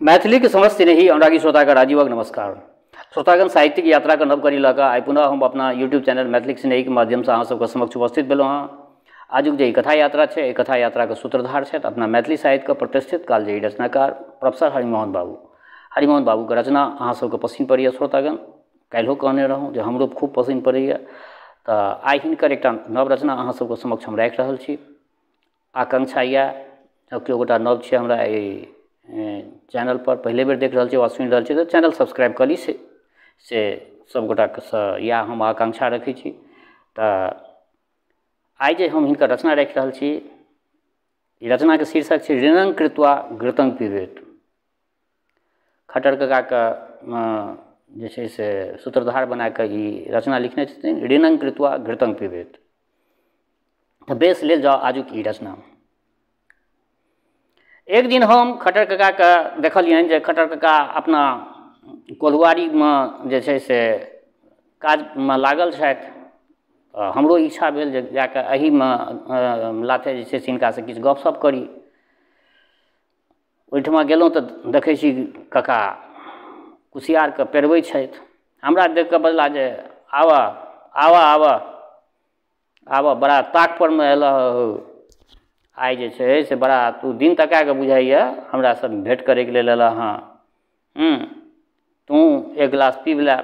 मैथिली के समस्त नहीं अनुरागी श्रोतागण राजीवक नमस्कार। श्रोतागण साहित्यिक यात्रा का नव करी लगा आई पुनः हम अपना यूट्यूब चैनल मैथिली स्नेही के माध्यम से अहाँ सबके समक्ष उपस्थित भेलहुँ हाँ। आजुक जे कथा यात्रा है कथा यात्रा के सूत्रधार है अपना मैथिली साहित्य के प्रतिष्ठित कालजयी रचनाकार प्रोफेसर हरिमोहन बाबू के रचना अहाँ सबके पसिन पड़ैए। श्रोतागण काल्हिओ कहने रहूँ जे हमरो खूब पसिन पड़ैए, तो आई हिनकर एक नव रचना अहाँ सबके समक्ष हम राखि रहल छी। आकांक्षा यऽ केओ गोटा नव छै हमरा चैनल पर पहले बेर देख रहल छी वा सुनि रहल छी तो चैनल सब्सक्राइब कर ली से सब गोटासँ या हम आकांक्षा रखै छी। तो आइ जे हम हिनकर रचना राखि रहल छी, ई रचना के शीर्षक छै ऋणं कृत्वा घृतं पिबेत। खट्टर कका के जे छै से सूत्रधार बना कऽ ई रचना लिखने छथिन, ऋणं कृत्वा घृतं पिबेत। तो बेस लेल जाओ आजुक ई रचना। एक दिन हम खट्टर कका के देखलियनि जे खट्टर कका अपना कोल्हुआरी में जे छै से काज में लागल छथि। हमरो इच्छा भेल जे जाके एही में लाथे जे छै से हिनका से किछु गपशप करी। ओहिठमा गेलहुँ तऽ देखै छी कका कुसियार के पेरबै छथि। हमरा देख कऽ बजला जे आवा आवा आवा आवा बड़ा ताक पर में एलऽ हो। आई जे छै से बड़ा तू दिन तका के बुझाइए हमरा सब भेंट करे के लेल एलऽ हाँ। तू एक गिलास पीब ले,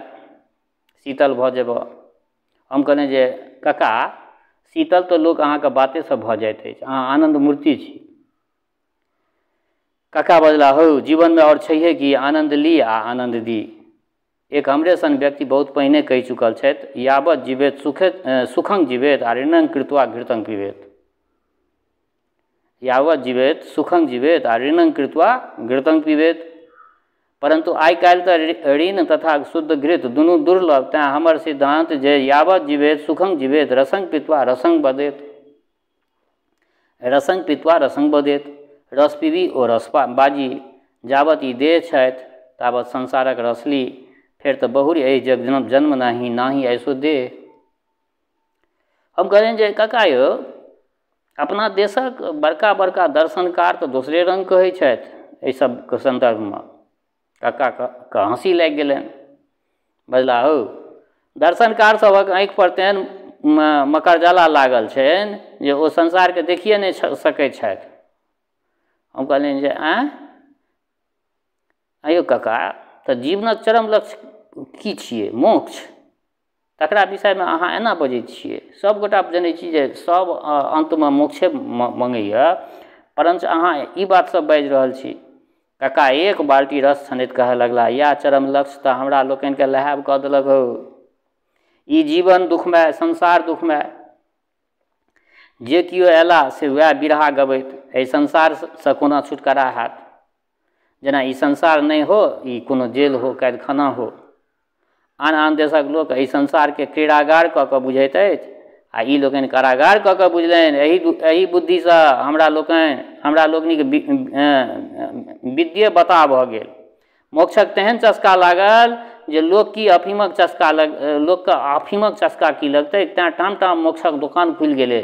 शीतल भऽ जेबऽ। हम कहने जे कका शीतल तो लोक अहाँ के बाते से भऽ जाइत अछि, अहाँ आनंद मूर्ति छी। कका बजला हो जीवन में और छैहे कि आनंद ली आ आनंद दी। एक हमरे सन व्यक्ति बहुत पहिने कहि चुकल छथि, यावत जीवेत सुखं जीवेत आ ऋणं कृत्वा घृतं पिबेत। यावत जीवेत सुखं जीवेत आ ऋणं कृत्वा घृतं पिबेत। परंतु आइ काल्हि तो ऋण तथा शुद्ध घृत दुनू दुर्लभ, तें हमर सिद्धांत जे यावत जीवेत सुखं जीवेत रसं पीत्वा रसं बदेत। रसं पीत्वा रसं बदेत। रस पीबी ओ रस बाजी। जावत ई देह छथि तावत संसारक रस ली, फिर तो बहुरी एहि जग जन्म नाही नाही ऐसो देह। हम कहलियनि जे कका यौ अपना देशक बड़का बड़का दर्शनकार तो दोसरे रंग कहै छथि एहि सब के संदर्भ में। कका के हंसी लागि गेलनि। बजला हो दर्शनकार सबक आँखि पर तेहन मकरजला लागल छनि जे ओ संसार के देखिए नहीं सकैत छथि। हम कहलियनि जे आइयो कका तऽ जीवनक चरम लक्ष्य की छियै? मोक्ष। तकरा विषय में अहाँ एना बजै छियै। सब गोटा जनै छी जे सब अंत में मोक्षे मंगैए, परंतु अहाँ ई बात सब बाजि रहल छी। कका एक बाल्टी रस छनैत कहऽ लगला, या चरम लक्ष्य तऽ हमरा लोकनि के लहाब कऽ देलक हो। ई जीवन दुखमय, संसार दुखमय। जे किओ अयला से वएह बिरहा गबैत, एहि संसार से कोना छुटकारा हैत। जेना ई संसार नहीं हो, ई कोनो जेल हो, कैदखाना हो। आन आन देशक लोक एहि संसार के क्रीड़ागार कऽ कऽ बुझैत अछि, आ ई लोकनि कारागार कऽ कऽ बुझलनि। एही बुद्धि से हमरा लोकनिक विद्ये बता भऽ गेल। मोक्षक तेहन चस्का लागल जे लोक के अफीमक चस्का की लगतै, तें टाम टाम मोक्षक दुकान खुलि गेलै।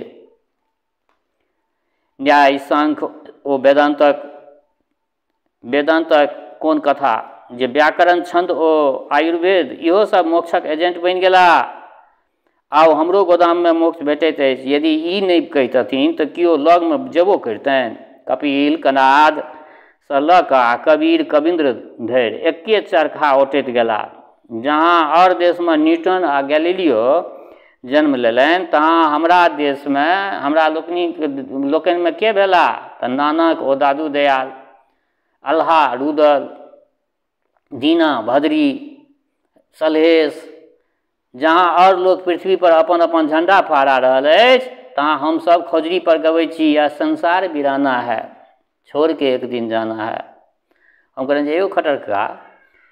न्याय सांख्य ओ वेदांतक कोन कथा, जे व्याकरण छंद ओ आयुर्वेद, इहो सब मोक्षक एजेंट बनि गेला। आब हमरो गोदाम में मोक्ष भेटैत अछि। यदि ई नहीं कहितथिन तऽ किओ लग में जेबो करितनि। कपिल कनाद सँ लऽ कऽ कबीर कबीन्द्र धरि एके चरखा औटैत गेला। जहाँ और देश में न्यूटन आ गैलीलियो जन्म लेलनि, तहाँ हमरा देश में हमरा लोकनि में के भेला? तऽ नानक ओ दादू दयाल, अल्हा रुदल, दीना भद्री, सलहेश। जहाँ और लोग पृथ्वी पर अपन अपन झंडा फहरा रहल अछि, तहाँ हम सब खोजरी पर गबै छी, यह संसार वीराना है, छोड़ के एक दिन जाना है। हम कहलियनि जे यौ खट्टर कका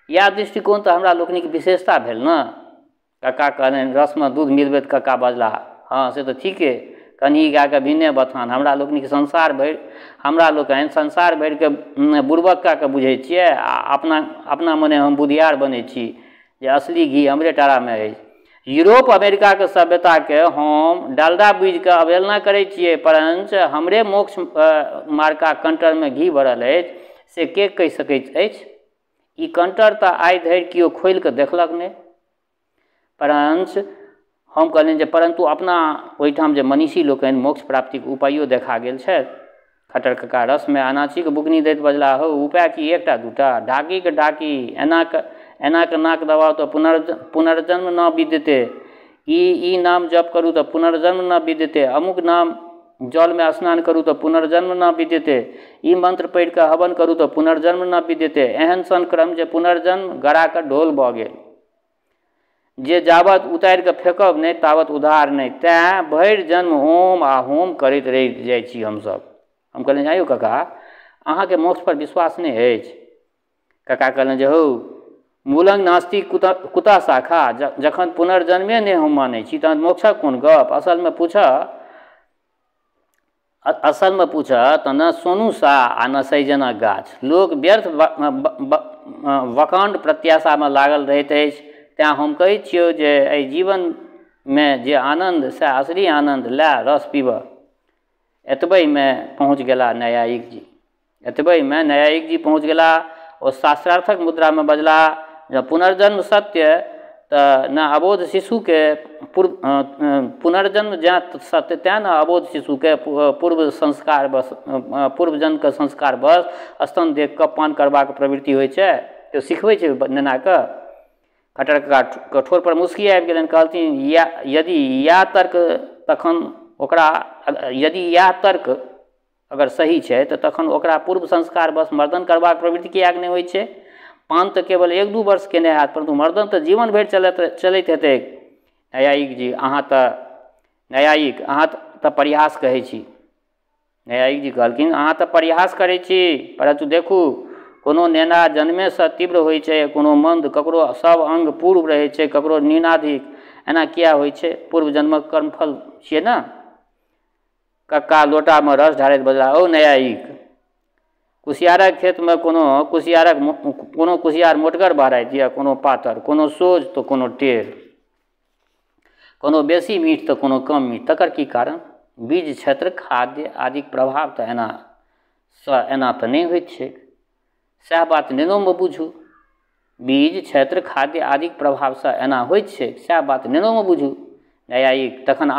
यह दृष्टिकोण तो हमरा लोकनिक विशेषता भेल न। कका कहलनि रस में दूध मिलबैत कका बजला, हाँ से तो ठीके। कन्ही गाय के भिन्ने बथान। हमरा लोकनिक हमरा लोकनि संसार भरि के बुड़बक कऽ के बुझै छियै, आ अपना मने हम बुधियार बनै छी जे असली घी हमरे टारा में अछि। यूरोप अमेरिका के सभ्यता के हम डालडा बुझि के अवहेलना करै छियै, परंच हमरे मोक्ष मार्का कंटर में घी भरल अछि से के कहि सकैत अछि? ई कंटर तऽ आइ धरि केओ खोलि कऽ देखलक नहि। परंच हम कहलियनि जे परंतु अपना ओहिठाम जे मनीषी लोकनि मोक्ष प्राप्तिक उपायो देखा गेल छथि। खट्टर कक्का रसमे अनाचीके बुकनी दैत बजला, हौ उपाय की एकटा दूटा? ढाकी के ढाकी, एना के नाक दबाओ तऽ पुनर्जन्म न विद्यते। ई नाम जप करू तऽ पुनर्जन्म न विद्यते। अमुक नाम जल में स्नान करू तऽ पुनर्जन्म न विद्यते। ई मंत्र पढ़ि कऽ हवन करू तऽ पुनर्जन्म न विद्यते। एहन सन क्रम जे पुनर्जन्म गड़ा कऽ ढोल भऽ गेल, जे जावत उतारि कऽ फेंकब नहि तावत उधार नहि। तेँ भरि जन्म होम आ होम करैत रहि जाइ छी हमसभ। हम कहलियनि आयौ कक्का, अहाँके मोक्ष पर विश्वास नहि अछि? कक्का कहलनि जे हौ मूलंग नास्ति कुतः शाखा, जखन पुनर्जन्मे नहि हम मानै छी तहन मोक्षक कोन गप? असलमे पूछऽ तऽ न सोनू सा आ न सैजनक गाछ। लोक व्यर्थ वकांड प्रत्याशामे लागल रहैत अछि। तेँ हम कहै छियौ जे एहि जीवनमे जे आनन्द से असली आनन्द लए रस पीबऽ। एतबहिमे पहुँच गेला न्यायिक जी। एतबहिमे न्यायिक जी पहुँच गेला। ओ शास्त्रार्थक मुद्रामे बजला जे पुनर्जन्म सत्य तऽ न अबोध शिशुके पुनर्जन्म जँ सत्य तेँ न अबोध शिशुके पूर्व जन्मके संस्कार बस स्तन देख कऽ पान करबाक प्रवृत्ति होइ छै, तऽ सिखबै छै नेनाके। खट्टर कक्का कठोर पर मुस्की आबि गेलनि। कहलथिन यदि इएह तर्क अगर सही छै तऽ तखन ओकरा पूर्व संस्कार बस मर्दन करबाक प्रवृत्ति किएक नहि होइ छै? पान तऽ केवल 1-2 वर्ष केने हैत, परंतु मर्दन तऽ जीवन भरि चलैत हेतै। न्यायिक जी अहाँ तऽ परिहास कहै छी। न्यायिक जी कहलखिन अहाँ तऽ परिहास करै छी, परंतु देखू कोनो नेना जन्मेसँ तीव्र होइ छै, कोनो मंद, ककरो सब अंग पूर्व रहै छै, ककरो न्यूनाधिक। एना किया होइ छै? पूर्व जन्मक कर्मफल छियै ने। कक्का लोटामे रस ढारैत बजला, ओ न्यायिक, कुसियारक खेतमे कोनो कुसियार मोटगर बहराइत यऽ, कोनो पातर, कोनो सोझ तऽ कोनो टेढ़, कोनो बेसी मीठ तऽ कोनो कम मीठ। तकर की कारण? बीज क्षेत्र खाद्य आदिक प्रभाव तऽ एना तऽ नहि होइत छै। सएह बात नेनोमे बुझू। बीज क्षेत्र खाद्य आदिक प्रभावसँ एना होइत छै, सएह बात नेनोमे बुझू। न्यायिक तखन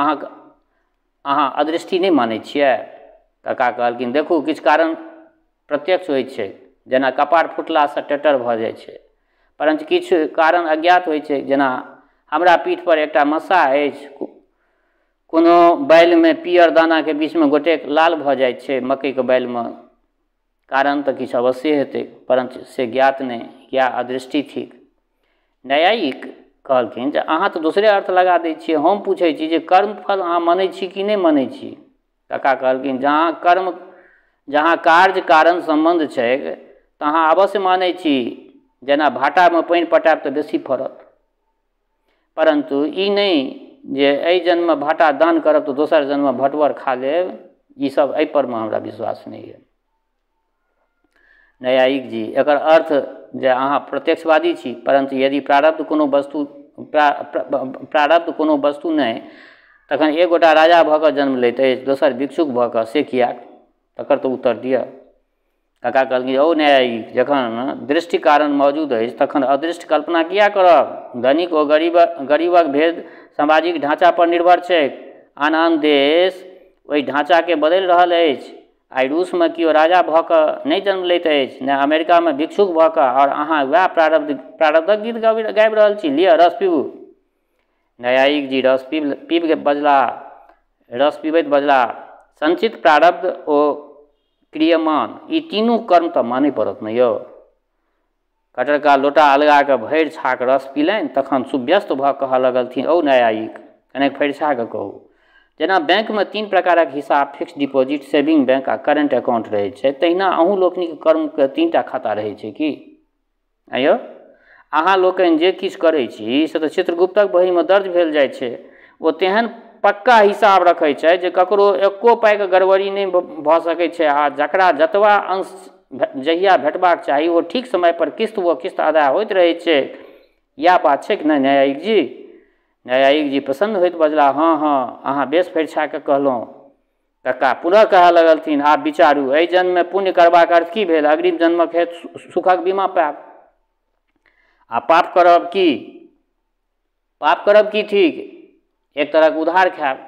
अहाँ अदृष्टि नहि मानै छियै? कक्का कहलखिन देखू किछु कारण प्रत्यक्ष होइत छै, जेना कपार फुटलासँ टेटर भऽ जाइ छै, परंतु किछु कारण अज्ञात होइत छै। जेना हमरा पीठ पर एकटा मस्सा अछि, कोनो बालिमे पियर दानाके बीचमे गोटेक लाल भऽ जाइ छै मकइके बालिमे। कारण तऽ किछु अवश्य हेतै, परंतु से ज्ञात नहि, या अदृष्टि थिक। न्यायिक कहलखिन जे अहाँ तऽ दोसरे अर्थ लगा दै छियै। हम पूछै छी जे कर्मफल अहाँ मानै छी कि नहि मानै छी? कक्का कहलखिन जहाँ कार्य कारण संबंध छै तहाँ अवश्य मानै छी। जेना भाटामे पानि पटायब तऽ बेसी फड़त, परंतु ई नहि जे एहि जन्ममे भाटा दान करब तऽ दोसर जन्ममे भटवर खा लेब। ई सब एहि परमे हमरा विश्वास नहीं है। न्यायिक जी एकर अर्थ जे अहाँ प्रत्यक्षवादी छी, परंतु यदि प्रारब्ध कोनो वस्तु नहीं, तखन एक गोटा राजा भऽ कऽ जन्म लैत अछि, दोसर भिक्षुक भऽ कऽ, से किएक? तकर तऽ उत्तर दिअ। कक्का कहलखिन ओ न्यायिक, जखन दृष्टि कारण मौजूद अछि तखन अदृष्ट कल्पना किया करब? धनिक ओ गरीबक भेद सामाजिक ढांचा पर निर्भर छै। आन आन देश ओहि ढांचाके बदलि रहल अछि। आइ रूसमे केओ राजा भऽ कऽ नहि जन्म लैत अछि, ने अमेरिकामे भिक्षुक भऽ कऽ, और अहाँ वएह प्रारब्धक गीत गाबि रहल छी। लिअ रस पीबू। न्यायिक जी रस पीबैत बजला, संचित प्रारब्ध ओ क्रियमान, ई तीनू कर्म तऽ मानय पड़त ने यौ। कटरका लोटा अलगा कऽ भरि छाक रस पीलनि, तखन सुव्यस्त भऽ कहऽ लगलथिन, ओ न्यायिक कनेक फरिसा कऽ कहू। जेना बैंकमे 3 प्रकारक हिसाब, फिक्स डिपॉजिट, सेविंग बैंक आ करेंट अकाउंट रहै छै, तहिना अहूँ लोकनिक कर्मके 3टा खाता रहै छै की? आँयौ अहाँ लोकनि जे किछु करै छी से तऽ चित्रगुप्तक बहीमे दर्ज भेल जाइ छै। ओ तेहन पक्का हिसाब रखै छै जे ककरो एको पाइके गड़बड़ी नहि भऽ सकै छै, आ जकरा जतबा अंश जहिया भेटबाक चाही ओ ठीक समय पर किस्त अदा होइत रहै छै। इएह बात छै कि नहि न्यायिक जी? न्यायिक जी प्रसन्न होइत बजला, हाँ अहाँ बेस फरिछा कऽ कहलहुँ। कक्का पुनः कहऽ लगलथिन, आब विचारू, एहि जन्ममे पुण्य करबाक अर्थ की भेल? अग्रिम जन्मक हेतु सुखक बीमा पायब। आ पाप करब की? पाप करब की ठीक? एक तरहक उधार खायब,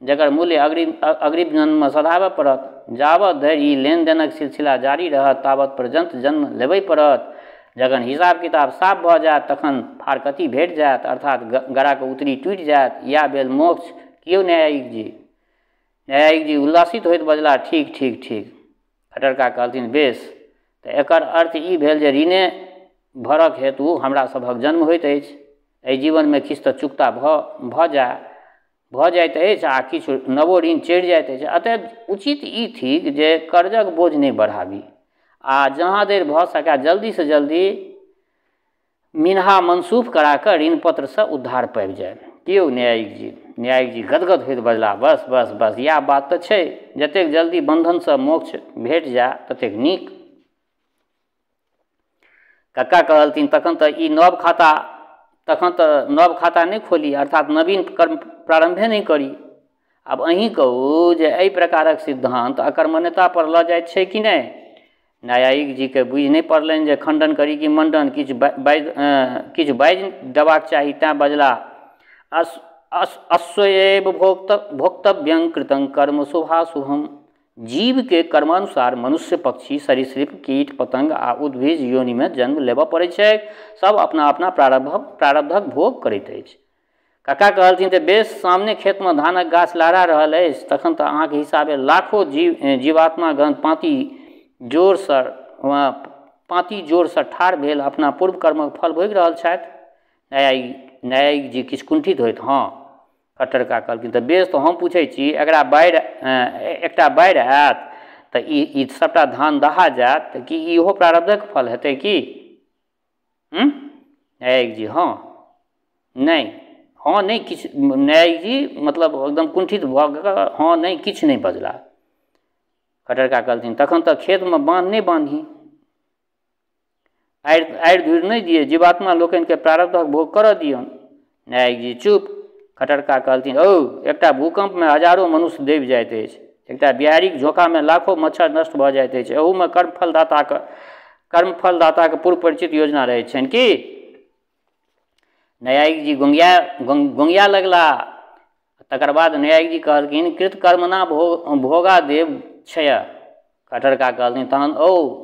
जकर मूल्य अग्रिम जन्ममे सधाबऽ पड़त। जाबत धरि ई लेनदेनक सिलसिला जारी रहत ताबत पर्यंत जन्म लेबय पड़त। जखन हिसाब किताब साफ भऽ जायत तखन फारकती भेट जायत, अर्थात गड़ाक उतरी टूटि जायत। इएह भेल मोक्ष। कियो न्यायिक जी? न्यायिक जी उल्लासित होइत बजला, ठीक ठीक ठीक। खटरका कहलथिन, बेस, तऽ एकर अर्थ ई भेल जे ऋणे भरक हेतु हमरा सभक जन्म होइत अछि। एहि जीवनमे किछु तऽ चुकता भऽ जाइत अछि आ किछु नवो ऋण चढ़ि जाइत अछि। अतः उचित ई थिक जे कर्जक बोझ नहि बढ़ाबी आ जहाँ देर भऽ सकै जल्दी से जल्दी मिन्हा मनसूख करा कऽ ऋण पत्रसँ उद्धार पाबि जाय। कियो न्यायिक जी? न्यायिक जी गदगद होइत बजला, बस बस बस, इएह बात तऽ छै। जतेक जल्दी बंधनसँ मोक्ष भेट जाय ततेक नीक। कक्का कहलथिन, तखन तऽ नव खाता नहीं खोली, अर्थात नवीन कर्म प्रारंभे नहीं करी। आब अहीं कहू जे एहि प्रकारक सिद्धांत अकर्मण्यता पर लऽ जाइत छै कि नहीं? न्यायिक जी के बुझि नहीं पड़लनि जे खंडन करी कि मंडन, किछु बाजि देबाक चाही। तेँ बजला, अस्वएव भोक्तव्यं कृतं कर्म शुभाशुभम। जीव के कर्मानुसार मनुष्य, पक्षी, सरीसृप, कीट पतंग आ उद्भिज योनि में जन्म लेबऽ पड़ै छै। सब अपना अपना प्रारब्धक भोग करैत अछि। कक्का कहलथिन, तऽ बेस, सामने खेत में धानक गाछ लहरा रहल अछि, तखन तऽ अहाँके हिसाबे लाखों जीवात्मा गण पाँति जोरसँ ठाढ़ भेल अपना पूर्व कर्मक फल भोगि रहल छथि। न्यायिक जी किछु कुंठित होइत, हाँ। खट्टरका कहलखिन, तऽ बेस, तऽ हम पूछै छी, एकटा बाढ़ि आयत तऽ ई सबटा धान दहा जायत, तऽ कि इहो प्रारब्धक फल हेतै की? न्यायिक जी, हाँ नहीं किछु। न्यायिक जी मतलब एकदम कुंठित भऽ कऽ हाँ नहीं किछु नहीं बजला। खट्टरका कहलथिन, तखन तऽ खेतमे बान्ह नहीं बान्ही, आड़ि धूरि नहीं दिए, जीवात्मा लोकनिके प्रारब्धक भोग करऽ दियौन। न्यायिक जी चुप। खट्टरका कहलथिन, एकटा भूकंपमे हजारों मनुष्य दबि जाइत अछि, एकटा बिहाड़ीक झोंकामे लाखों मच्छर नष्ट भऽ जाइत अछि। एहूमे कर्मफलदाताके पूर्व परिचित योजना रहैत छनि की? न्यायिक जी गोंगिया लगला। तकर बाद न्यायिक जी कहलखिन, कृतकर्मणा भोगादेव क्षय। खट्टरका कहलथिन, तहन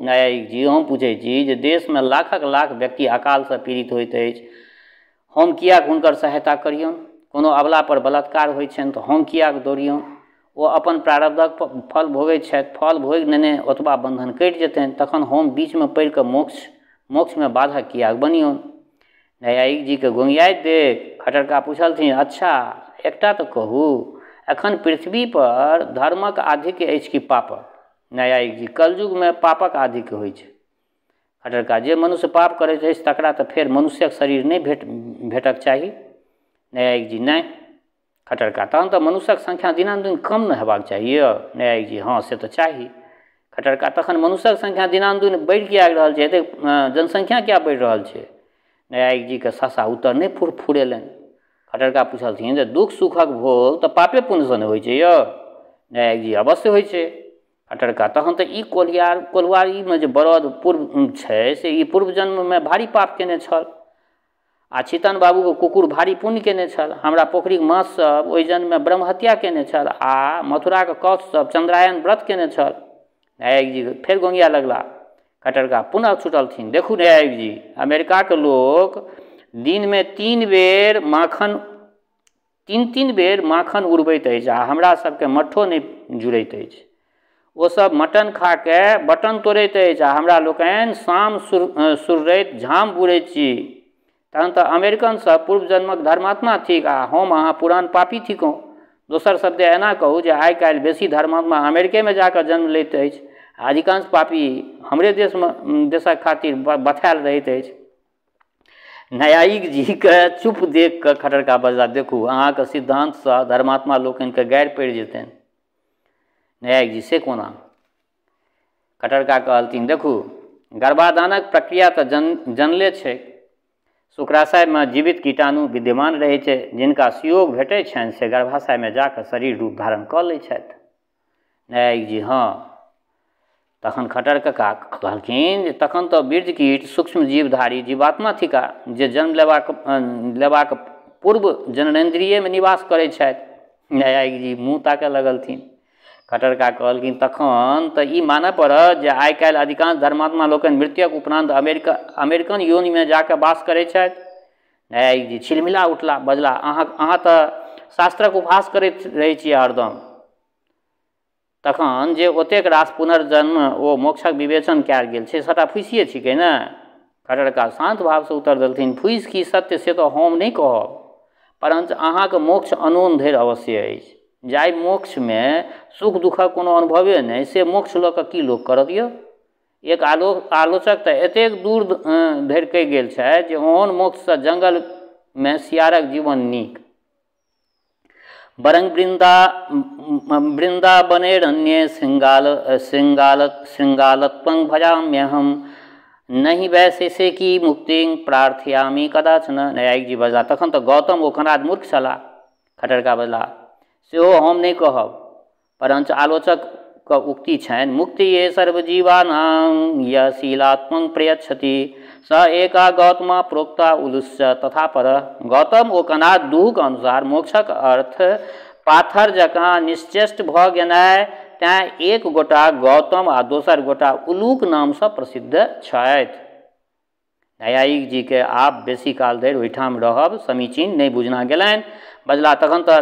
न्यायिक जी, हम पूछै छी जे देशमे लाखक लाख व्यक्ति अकालसँ पीड़ित होइत अछि, हम किएक हुनकर सहायता करियौन? कोनो अबला पर बलात्कार होइ छनि तऽ हम किएक दौड़ियौन? ओ अपन प्रारब्धक फल भोगैत छथि, फल भोगि नेने ओतबा बंधन कटि जेतनि, तखन हम बीचमे पड़ि कऽ मोक्षमे बाधक किएक बनियौन? न्यायिक जी के गोंगियाइत देख खट्टरका पूछलथिन, अच्छा एकटा तऽ कहू, एखन पृथ्वी पर धर्मक आधिक्य अछि कि पापक? न्यायिक जी, कलयुगमे पापक आधिक्य होइ छै। खट्टरका, जे मनुष्य पाप करैत अछि तकरा तऽ फेर मनुष्यक शरीर नहीं भेटक चाही। न्यायिक जी, नहीं। खट्टरका, तहन तऽ मनुष्यक संख्या दिनानुदिन कम न हेबाक चाही यौ? न्यायिक जी, हाँ से तऽ चाही। खट्टरका, तखन मनुष्यक संख्या दिनानुदिन बढ़ि किएक रहल छै? एतेक जनसंख्या क्या बढ़ि रहल छै? न्यायिक जी के सहसा उत्तर नहीं फुरेलनि। खट्टरका पूछलथिन जे दुख सुखक भोग तऽ पापे पुण्यसँ नहि होइ छै यौ? न्यायिक जी, अवश्य होइ छै। खट्टरका, तहन तऽ ई कोल्हारीमे जे बरद पूर्व छै से ई पूर्व जन्ममे भारी पाप केने छल, आ छितन बाबूके कुकुर भारी पुण्य केने छल। हमरा पोखरिक माछ सब ओहि जन्ममे ब्रह्महत्या केने छल, आ मथुराके कौत्स सब चंद्रायन व्रत केने छल। न्यायिक जी फेर गोंगिया लगला। खट्टरका पुनः छुटलथिन, देखू न्यायिक जी, अमेरिकाके लोक दिनमे 3 बेर माखन उड़बैत अछि आ हमरा सबके मट्ठो नहीं जुड़ैत अछि। ओ सब मटन खा के बटन तोड़ैत अछि आ हमरा लोकनि शाम सुर्रैत झाम बुड़ैत छी। तहन तऽ अमेरिकन सब पूर्व जन्मक धर्मात्मा थिक आ हम अहाँ पुरान पापी थिकौं। दोसर शब्दे एना कहू जे आइ काल्हि बेसी धर्मात्मा अमेरिकेमे जाकऽ जन्म लैत अछि, अधिकांश पापी हमरे देशक खातिर बथायल रहैत अछि। न्यायिक जी के चुप देख कऽ खट्टरका बजला, देखू अहाँके सिद्धांतसँ धर्मात्मा लोकनिके गारि पड़ि जेतनि। न्यायिक जी, से कोना? खट्टरका कहलथिन, देखू गर्भाधानक प्रक्रिया तऽ जनले छै। शुक्राशयमे जीवित कीटाणु विद्यमान रहै छै, जिनका सुयोग भेटै छनि से गर्भाशयमे जाकऽ शरीर रूप धारण कऽ लै छथि। न्यायिक जी हाँ। तखन खट्टर काका कहलखिन जे तखन तऽ बीर्ज कीट सूक्ष्म जीवधारी जीवात्मा थिका जे जन्म लेबाक पूर्व जननेन्द्रियमे निवास करै छथि। न्यायिक जी मुँह ताकऽ लगलथिन। खट्टर काका कहलखिन तखन तऽ ई मानऽ पड़त जे आइ काल्हि अधिकांश धर्मात्मा लोकनि मृत्युक उपरान्त अमेरिकन योनिमे जाकऽ वास करै छथि। न्यायिक जी छिलमिला उठला, बजला अहाँ तऽ शास्त्रक उपहास करैत रहै छियै हरदम। तखन जे ओतेक रास पुनर्जन्म ओ मोक्षक विवेचन कयल गेल छै सबटा फुसिए छिकै ने। खट्टर काका शान्त भावसँ उत्तर देलथिन फुसि की सत्य से तऽ हम नहि कहब, परंतु अहाँके मोक्ष अनोन धरि अवश्य अछि। जाहि मोक्षमे सुख दुःखक कोनो अनुभवे नहि से मोक्ष लऽ कऽ की लोक करत यौ। एक आलोचक तऽ एतेक दूर धरि कहि गेल छथि जे ओहन मोक्षसँ जंगलमे सियारक जीवन नीक। बरं वृन्दावनेरन्ये शृङ्गालत्वं भजाम्यहम् नहि वैशेषे की मुक्तिं प्रार्थयामि कदाचन। न्यायिक जी बजला तखन तऽ गौतम ओ कनाद मूर्ख छलाह। खट्टर काका बजला सेहो हम नहि कहब, परंतु आलोचकके उक्ति छनि मुक्ति ये सर्वजीवानां य शीलात्मं प्रयच्छति स एका गौतमा प्रोक्ता उलुश्च तथा पर। गौतम ओ कनाद दूहक अनुसार मोक्षक अर्थ पाथर जकाँ निश्चेष्ट भऽ गेनाइ, तैँ एक गोटा गौतम आ दोसर गोटा उलूक नामसँ प्रसिद्ध छथि। न्यायिक जी के आब बेसी काल धरि ओहिठाम रहब समीचीन नहि बुझना गेलनि। बजला तखन तऽ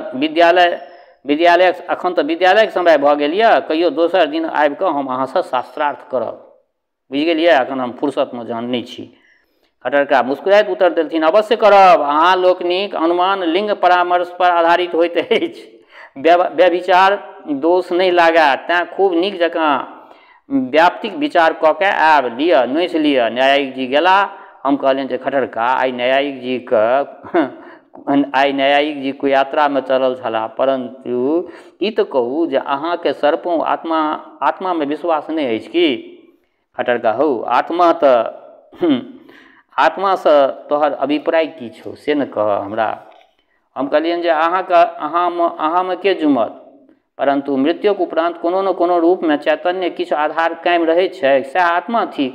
विद्यालयक समय भऽ गेल यऽ, कहियो दोसर दिन आबि कऽ हम अहाँसँ शास्त्रार्थ करब, बुझि गेलियै, एखन हम फुर्सतमे जहन नहि छी। खट्टर काका मुस्कुराइत उत्तर देलथिन अवश्य करब। अहाँ लोकनिक अनुमान लिंग परामर्श पर आधारित होइत अछि, व्यभिचार दोष नहि लागय, तैँ खूब नीक जकाँ व्याप्तिक विचार कऽ के आयब, लिअ नोचि लिअ। न्यायिक जी गेला। हम कहलियनि जे खट्टर काका आइ न्यायिक जी कुयात्रामे चलल छलाह, परंतु ई तऽ कहू जे अहाँके सर्पों आत्मामे विश्वास नहि अछि की। खट्टर काका हौ आत्मासँ तोहर अभिप्राय की छौ से ने कह हमरा। हम कहलियनि जे अहाँमे के जुमत, परंतु मृत्युक उपरान्त कोनो न कोनो रूपमे चैतन्य किछु आधार कायम रहै छै, सएह आत्मा थिक।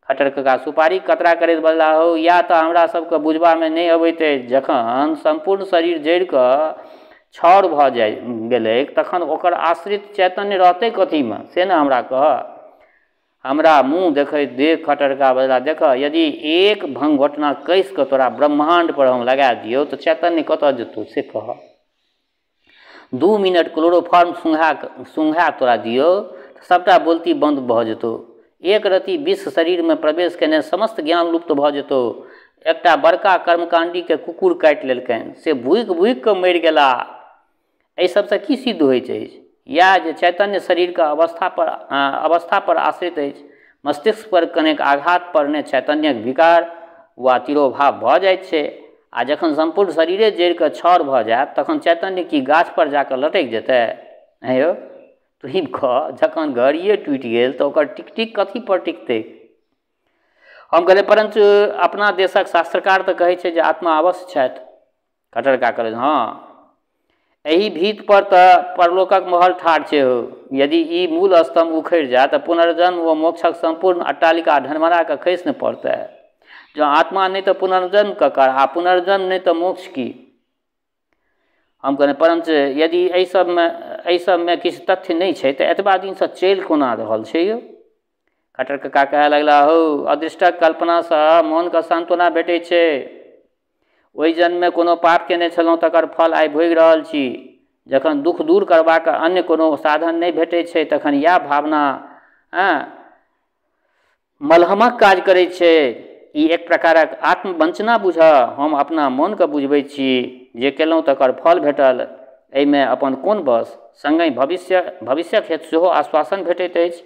खट्टर काका सुपारी कतरा करैत बजला हौ या तऽ हमरा सबके बुझबामे नहि अबैत अछि, जखन संपूर्ण शरीर जड़ि कऽ छाउर भऽ गेलै तखन ओकर आश्रित चैतन्य रहतै कथीमे से ने हमरा कह। हमरा मुँह देखैत देख खट्टर काका बजला देखऽ यदि एक भंगघोटना कस कऽ तोरा ब्रह्मांड पर हम लगा दियौ तऽ चैतन्य कतऽ जेतौ से कह। 2 मिनट क्लोरोफॉर्म सूंघा तोरा दियौ तऽ सबटा बोलती बंद भऽ जेतौ। एक रति विष शरीरमे प्रवेश केने समस्त ज्ञान लुप्त भऽ जेतौ। एकटा बड़का कर्मकांडीके कुकुर काटि लेलकनि, से भूकि कऽ मरि गेला। एहि सबसँ की सिद्ध होइत अछि? इएह जे चैतन्य शरीरके अवस्था पर आश्रित अछि। मस्तिष्क पर कनेक आघात पड़ने चैतन्यक विकार वा तिरोभाव भऽ जाइत छै, आ जखन संपूर्ण शरीरे जड़ि कऽ छाउर भऽ जायत तखन चैतन्य की गाछ पर जाकऽ लटकि जेतै? हैं यौ तुही कह, जखन घड़िए टूटि गेल तऽ ओकर टिक कथी पर टिकतै? हम कहलियै परंतु अपना देशक शास्त्रकार तऽ कहै छै जे आत्मा अवश्य छथि। खट्टर काका कहलनि हाँ, एहि भीत पर तऽ परलोकक महल ठाढ़ छै हो। यदि ई मूल स्तंभ उखड़ि जाय तऽ पुनर्जन्म व मोक्षक संपूर्ण अट्टालिका ढनमरा कऽ खसि न पड़तै। जो आत्मा नहीं तो पुनर्जन्म ककर, आ पुनर्जन्म नहीं तो मोक्ष की। हम कहने परंतु यदि एहि सबमे किछु तथ्य नहीं छै तऽ एतबा दिनसँ चलि कोना रहल छै यौ। खट्टर काका कहै लगला हौ अदृष्टक कल्पनासँ मोनके सांत्वना भेटै छै। ओहि जन्ममे कोनो पाप केने छलहुँ तकर फल आइ भोगि रहल छी। जखन दुख दूर करबाक अन्य कोनो साधन नहीं भेटै छै तखन इएह भावना मलहमक काज करै छै। ई एक प्रकारक आत्मवंचना बुझऽ। हम अपना मोनके बुझबै छी जे केलहुँ तकर फल भेटल, एहिमे अपन कोन बस। संगहि भविष्यक हेतु सेहो आश्वासन भेटैत अछि।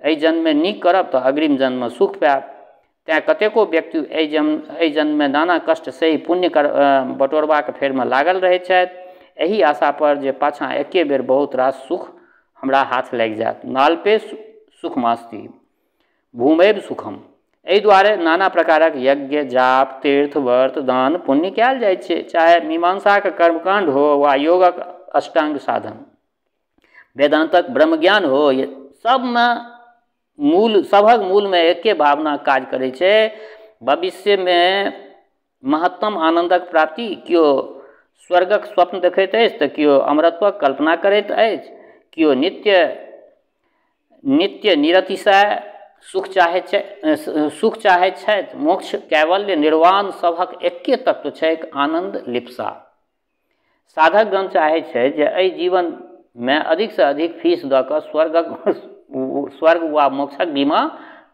एहि जन्ममे नीक करब तऽ अग्रिम जन्ममे सुख पायब। तैँ कतेको व्यक्ति एहि जन्ममे नाना कष्ट सही पुण्य बटोरबाक फेरमे लागल रहैत छथि, एही आशा पर जे पाछाँ एके बेर बहुत रास सुख हमरा हाथ लागि जायत। नाल्पे सुखमास्ति भूमेव सुखम। एहि दुआरे नाना प्रकारक यज्ञ जाप तीर्थ व्रत दान पुण्य कयल जाइत छै, चाहे मीमांसाक कर्मकांड हो वा योगक अष्टांग साधन। वेदांतक ब्रह्मज्ञान हो, ये सब में मूल सभक मूल में एके भावना काज करे छे। भविष्य में महत्तम आनंदक प्राप्ति, कियो स्वर्गक स्वप्न देखैत अछि तऽ कियो अमरत्वक कल्पना करैत अछि, कियो नित्य नित्य निरतिशय सुख चाहैत छथि। मोक्ष कैवल्य निर्वाण सभक एके तत्व छैक, आनंद लिप्सा। साधक गण चाहे छै जे एहि जीवन में अधिक से अधिक फीस दऽ कऽ स्वर्ग वा मोक्षक बीमा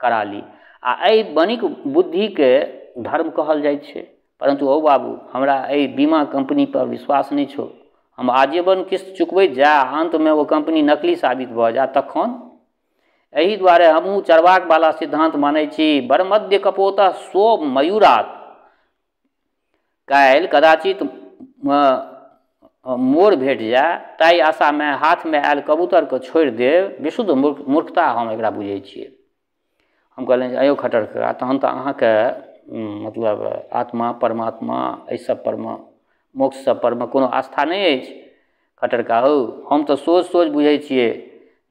करा ली। आ एहि बनिक बुद्धि के धर्म कहल जाइ छै। परंतु ओ बाबू, हमरा एहि बीमा कंपनी पर विश्वास नहीं छो। हम आजीवन किस्त चुकबैत जा, अंत में वो कंपनी नकली साबित भऽ जा तखन। एहि दुआरे हमहूँ चरवाक वाला सिद्धांत मानै छी। बरमध्य कपोतः सो मयूरात, काल्हि कदाचित मोर भेट जाए, ताई आशा में हाथ में आयल कबूतर के छोड़ि देव, विशुद्ध मूर्खता हम एकरा बुझै छियै। हम कहलियनि अयो खट्टर कका, तहन तऽ अहाँके मतलब आत्मा परमात्मा एहि सब पर में, मोक्ष सब पर में कोनो आस्था नहीं अछि। खट्टर कका हौ, हम तऽ सोच बुझै छियै।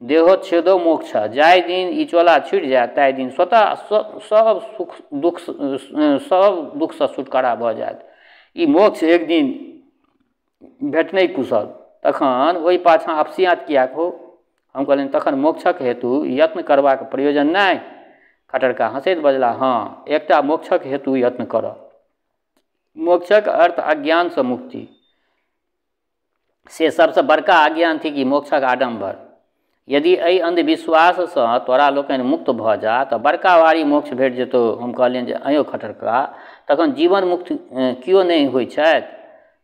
देहो छेदो मोक्ष, जाय दिन ई चोला छुटि जाय ताहि दिन स्वतः सब दुख से छुटकारा भऽ जायत। ई मोक्ष एक दिन भेटनै कुशल, तखन ओहि पाछाँ अपसियात कियाक हो। हम कहलियनि तखन मोक्षक हेतु यत्न करबाक प्रयोजन नहि। खट्टर कका हंसैत बजला, हाँ, एकटा मोक्षक हेतु यत्न करब। मोक्षक अर्थ अज्ञान से मुक्ति, से सबसे बड़का अज्ञान थी कि मोक्षक आडंबर। यदि एहि अंधविश्वास से तोरा लोकनि मुक्त भऽ जा तऽ बड़का वारी मोक्ष भेट जेतौ। हम कहलियनि जे अयो खट्टर कका, तखन जीवन मुक्त कियो नहीं होइ छथि।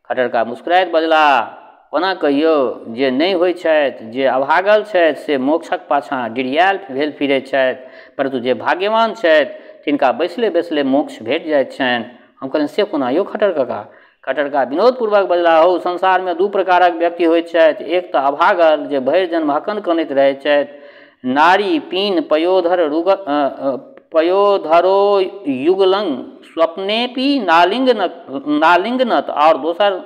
खट्टर कका मुस्कुराइत बजला, ओना कहियौ जे नहीं होइ छथि, जे अभागल छथि से मोक्षक पाछाँ डिरियाल भेल फिरैत छथि, परंतु जे भाग्यवान छथि तिनका बैसले बैसले मोक्ष भेट जाइत छनि। हम कहलियनि से कोना यौ खट्टर कका। खट्टर कका विनोदपूर्वक बजला, हो संसार में दू प्रकारक व्यक्ति होइत छथि। एक तऽ अभागल जे भरि जन्म हकन कनैत रहैत छथि, नारी पीन पयोधरो युगलंग स्वप्नेपि नालिंगनत। और दोसर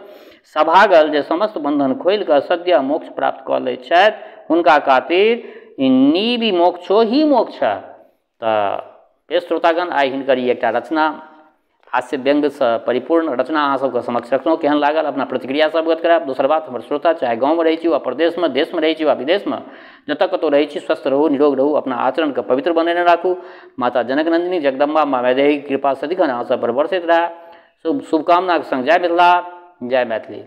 सभागल जे समस्त बंधन खोलि कऽ सद्य मोक्ष प्राप्त कऽ लैत छथि, हुनका खातिर निबि मोक्षो ही मोक्ष। तऽ श्रोतागण, आइ हिनकर ई एकटा रचना हास्य व्यंग से परिपूर्ण रचना अहाँ सबके समक्ष रखलहुँ। केहन लागल अपना प्रतिक्रिया सब अवगत करायब। दोसर बात, हमर श्रोता चाहे गाँव में रहै छी वा प्रदेश में, देश में रहै छी वा विदेश में, जतऽ कतौ रहै छी, स्वस्थ रहू, निरोग रहू, अपना आचरण के पवित्र बनेने राखू। माता जनक नंदिनी जगदम्बा माँ वैदेही कृपा सदिखन अहाँ सब पर बरसैत रहे। शुभकामना के संग जय मिथिला, जय मैथिली।